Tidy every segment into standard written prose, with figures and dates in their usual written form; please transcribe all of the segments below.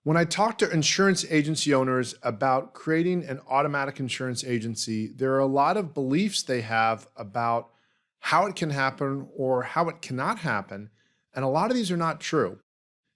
When I talk to insurance agency owners about creating an automatic insurance agency, there are a lot of beliefs they have about how it can happen or how it cannot happen. And a lot of these are not true.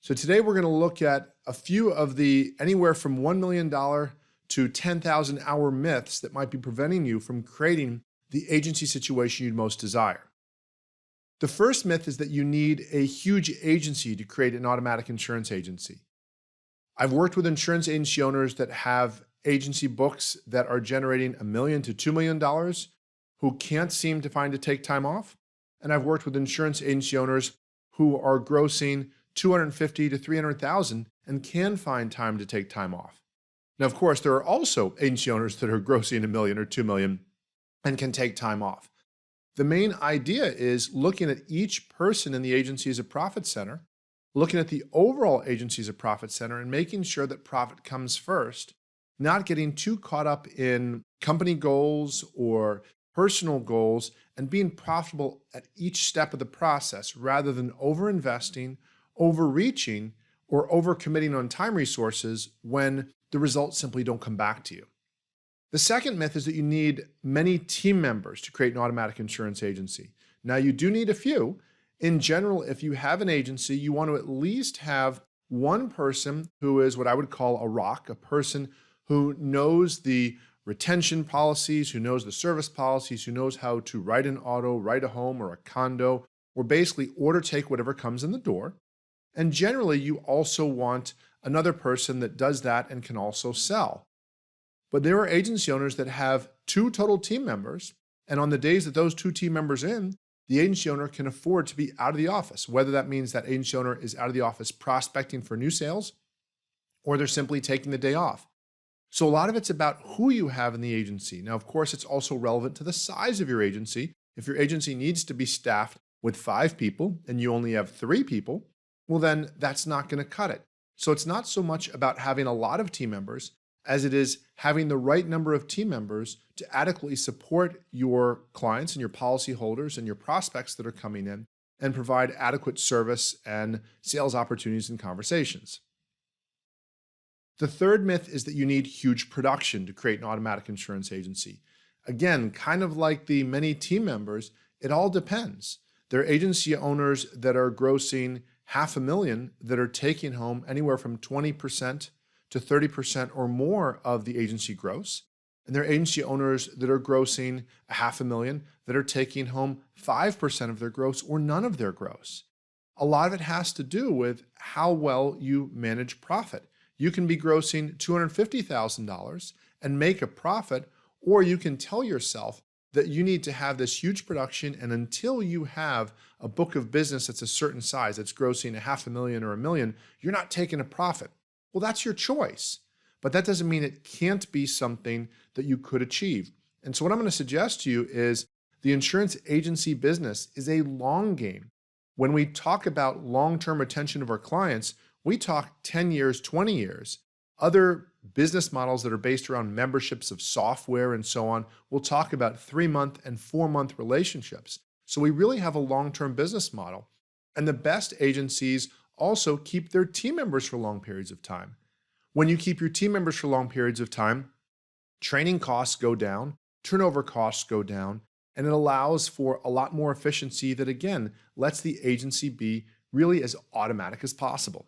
So today we're going to look at a few of the anywhere from $1 million to 10,000 hour myths that might be preventing you from creating the agency situation you'd most desire. The first myth is that you need a huge agency to create an automatic insurance agency. I've worked with insurance agency owners that have agency books that are generating $1 million to $2 million who can't seem to find to take time off. And I've worked with insurance agency owners who are grossing $250,000 to $300,000 and can find time to take time off. Now, of course, there are also agency owners that are grossing $1 million or $2 million and can take time off. The main idea is looking at each person in the agency as a profit center, looking at the overall agency as a profit center and making sure that profit comes first, not getting too caught up in company goals or personal goals and being profitable at each step of the process rather than overinvesting, overreaching, or overcommitting on time resources when the results simply don't come back to you. The second myth is that you need many team members to create an automatic insurance agency. Now, you do need a few. In general, if you have an agency, you want to at least have one person who is what I would call a rock, a person who knows the retention policies, who knows the service policies, who knows how to write an auto, write a home or a condo, or basically order take whatever comes in the door. And generally, you also want another person that does that and can also sell. But there are agency owners that have 2 total team members, and on the days that those 2 team members are in, the agency owner can afford to be out of the office, whether that means that agency owner is out of the office prospecting for new sales, or they're simply taking the day off. So a lot of it's about who you have in the agency. Now, of course, it's also relevant to the size of your agency. If your agency needs to be staffed with 5 people and you only have 3 people, well, then that's not going to cut it. So it's not so much about having a lot of team members as it is having the right number of team members to adequately support your clients and your policyholders and your prospects that are coming in and provide adequate service and sales opportunities and conversations. The third myth is that you need huge production to create an automatic insurance agency. Again, kind of like the many team members, it all depends. There are agency owners that are grossing $500,000 that are taking home anywhere from 20% to 30% or more of the agency gross. And there are agency owners that are grossing $500,000 that are taking home 5% of their gross or none of their gross. A lot of it has to do with how well you manage profit. You can be grossing $250,000 and make a profit, or you can tell yourself that you need to have this huge production, and until you have a book of business that's a certain size, that's grossing $500,000 or $1 million, you're not taking a profit. Well, that's your choice, but that doesn't mean it can't be something that you could achieve. And so what I'm going to suggest to you is the insurance agency business is a long game. When we talk about long-term retention of our clients, we talk 10 years, 20 years. Other business models that are based around memberships of software and so on, we'll talk about 3-month and 4-month relationships. So we really have a long-term business model. And the best agencies also keep their team members for long periods of time. When you keep your team members for long periods of time, training costs go down, turnover costs go down, and it allows for a lot more efficiency that, again, lets the agency be really as automatic as possible.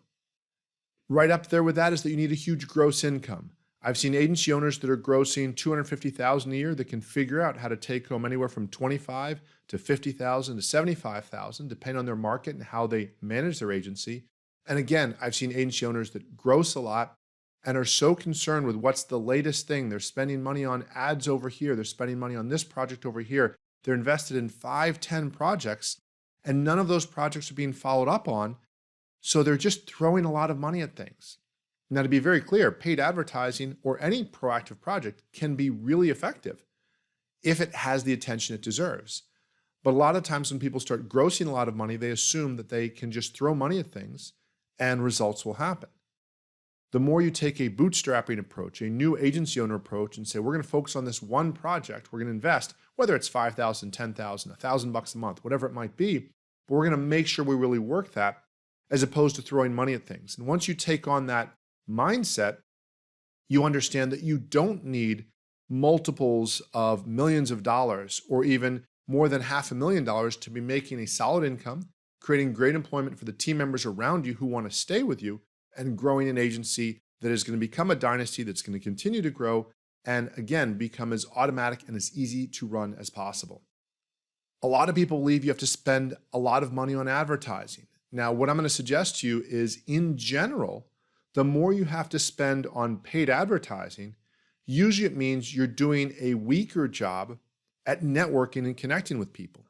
Right up there with that is that you need a huge gross income. I've seen agency owners that are grossing $250,000 a year that can figure out how to take home anywhere from $25,000 to $50,000 to $75,000, depending on their market and how they manage their agency. And again, I've seen agency owners that gross a lot and are so concerned with what's the latest thing. They're spending money on ads over here. They're spending money on this project over here. They're invested in 5, 10 projects, and none of those projects are being followed up on. So they're just throwing a lot of money at things. Now, to be very clear, paid advertising or any proactive project can be really effective if it has the attention it deserves. But a lot of times when people start grossing a lot of money, they assume that they can just throw money at things and results will happen. The more you take a bootstrapping approach, a new agency owner approach, and say, we're going to focus on this one project, we're going to invest, whether it's $5,000, $10,000, $1,000 a month, whatever it might be, but we're going to make sure we really work that as opposed to throwing money at things. And once you take on that mindset, you understand that you don't need multiples of millions of dollars or even more than $500,000 to be making a solid income, creating great employment for the team members around you who want to stay with you, and growing an agency that is going to become a dynasty that's going to continue to grow and, again, become as automatic and as easy to run as possible. A lot of people believe you have to spend a lot of money on advertising. Now, what I'm going to suggest to you is, in general, the more you have to spend on paid advertising, usually it means you're doing a weaker job at networking and connecting with people.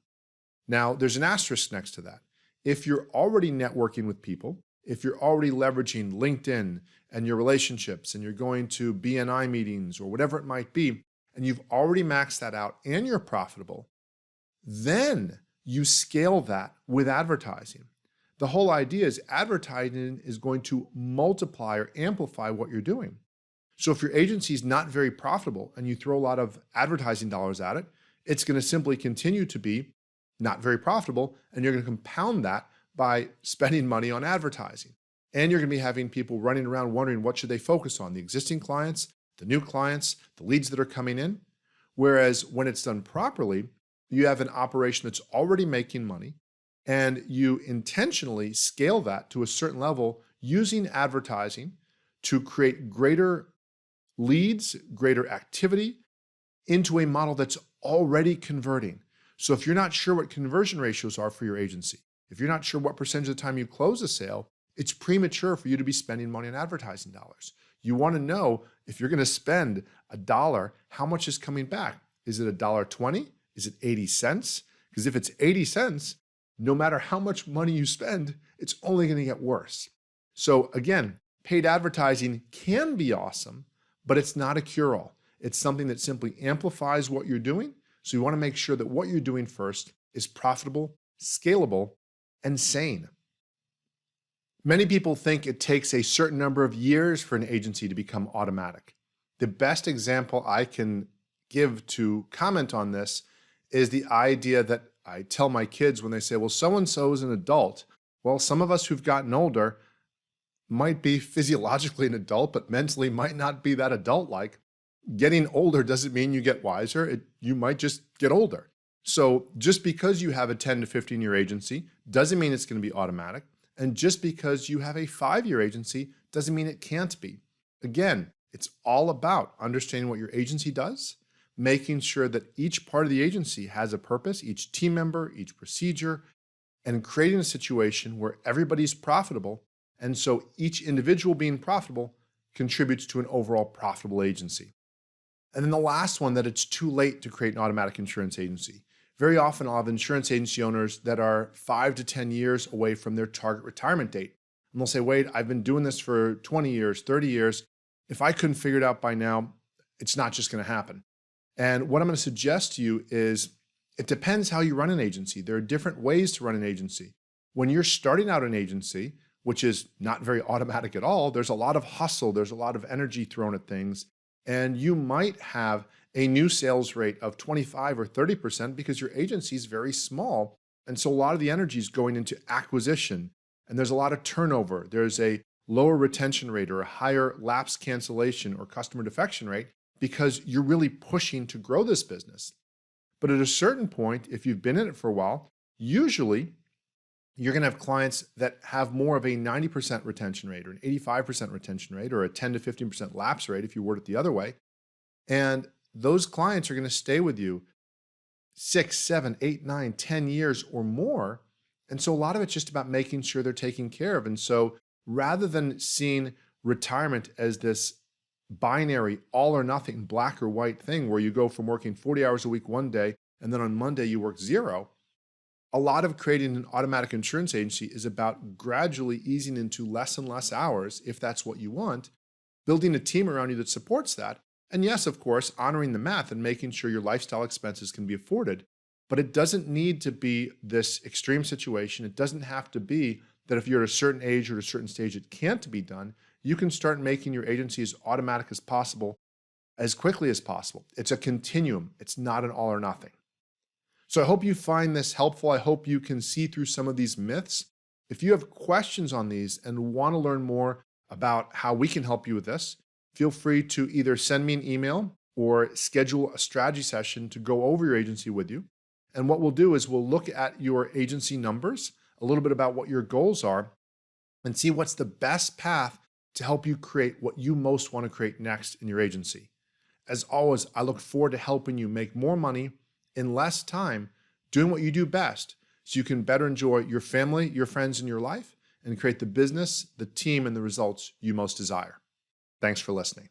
Now, there's an asterisk next to that. If you're already networking with people, if you're already leveraging LinkedIn and your relationships and you're going to BNI meetings or whatever it might be, and you've already maxed that out and you're profitable, then you scale that with advertising. The whole idea is advertising is going to multiply or amplify what you're doing. So if your agency is not very profitable and you throw a lot of advertising dollars at it, it's going to simply continue to be not very profitable, and you're going to compound that by spending money on advertising. And you're going to be having people running around wondering what should they focus on, the existing clients, the new clients, the leads that are coming in. Whereas when it's done properly, you have an operation that's already making money, and you intentionally scale that to a certain level using advertising to create greater leads, greater activity into a model that's already converting. So if you're not sure what conversion ratios are for your agency, if you're not sure what percentage of the time you close a sale, it's premature for you to be spending money on advertising dollars. You want to know, if you're going to spend $1, how much is coming back? Is it $1.20? Is it 80 cents? Because if it's 80 cents, no matter how much money you spend, it's only going to get worse. So again, paid advertising can be awesome, but it's not a cure-all. It's something that simply amplifies what you're doing. So you want to make sure that what you're doing first is profitable, scalable, and sane. Many people think it takes a certain number of years for an agency to become automatic. The best example I can give to comment on this is the idea that I tell my kids when they say, well, so-and-so is an adult. Well, some of us who've gotten older might be physiologically an adult, but mentally might not be that adult-like. Getting older doesn't mean you get wiser. You might just get older. So just because you have a 10 to 15-year agency doesn't mean it's going to be automatic. And just because you have a 5-year agency doesn't mean it can't be. Again, it's all about understanding what your agency does, making sure that each part of the agency has a purpose, each team member, each procedure, and creating a situation where everybody's profitable. And so each individual being profitable contributes to an overall profitable agency. And then the last one, that it's too late to create an automatic insurance agency. Very often I'll have insurance agency owners that are 5 to 10 years away from their target retirement date. And they'll say, Wade, I've been doing this for 20 years, 30 years. If I couldn't figure it out by now, it's not just going to happen. And what I'm going to suggest to you is, it depends how you run an agency. There are different ways to run an agency. When you're starting out an agency, which is not very automatic at all, there's a lot of hustle, there's a lot of energy thrown at things. And you might have a new sales rate of 25 or 30% because your agency is very small. And so a lot of the energy is going into acquisition, and there's a lot of turnover. There's a lower retention rate or a higher lapse cancellation or customer defection rate because you're really pushing to grow this business. But at a certain point, if you've been in it for a while, usually you're going to have clients that have more of a 90% retention rate or an 85% retention rate or a 10 to 15% lapse rate if you word it the other way. And those clients are going to stay with you 6, 7, 8, 9, 10 years or more. And so a lot of it's just about making sure they're taken care of. And so rather than seeing retirement as this binary all or nothing, black or white thing where you go from working 40 hours a week one day and then on Monday you work 0, a lot of creating an automatic insurance agency is about gradually easing into less and less hours, if that's what you want, building a team around you that supports that. And yes, of course, honoring the math and making sure your lifestyle expenses can be afforded. But it doesn't need to be this extreme situation. It doesn't have to be that if you're at a certain age or at a certain stage, it can't be done. You can start making your agency as automatic as possible, as quickly as possible. It's a continuum. It's not an all or nothing. So I hope you find this helpful. I hope you can see through some of these myths. If you have questions on these and want to learn more about how we can help you with this, feel free to either send me an email or schedule a strategy session to go over your agency with you. And what we'll do is we'll look at your agency numbers, a little bit about what your goals are, and see what's the best path to help you create what you most want to create next in your agency. As always, I look forward to helping you make more money in less time, doing what you do best, so you can better enjoy your family, your friends, and your life, and create the business, the team, and the results you most desire. Thanks for listening.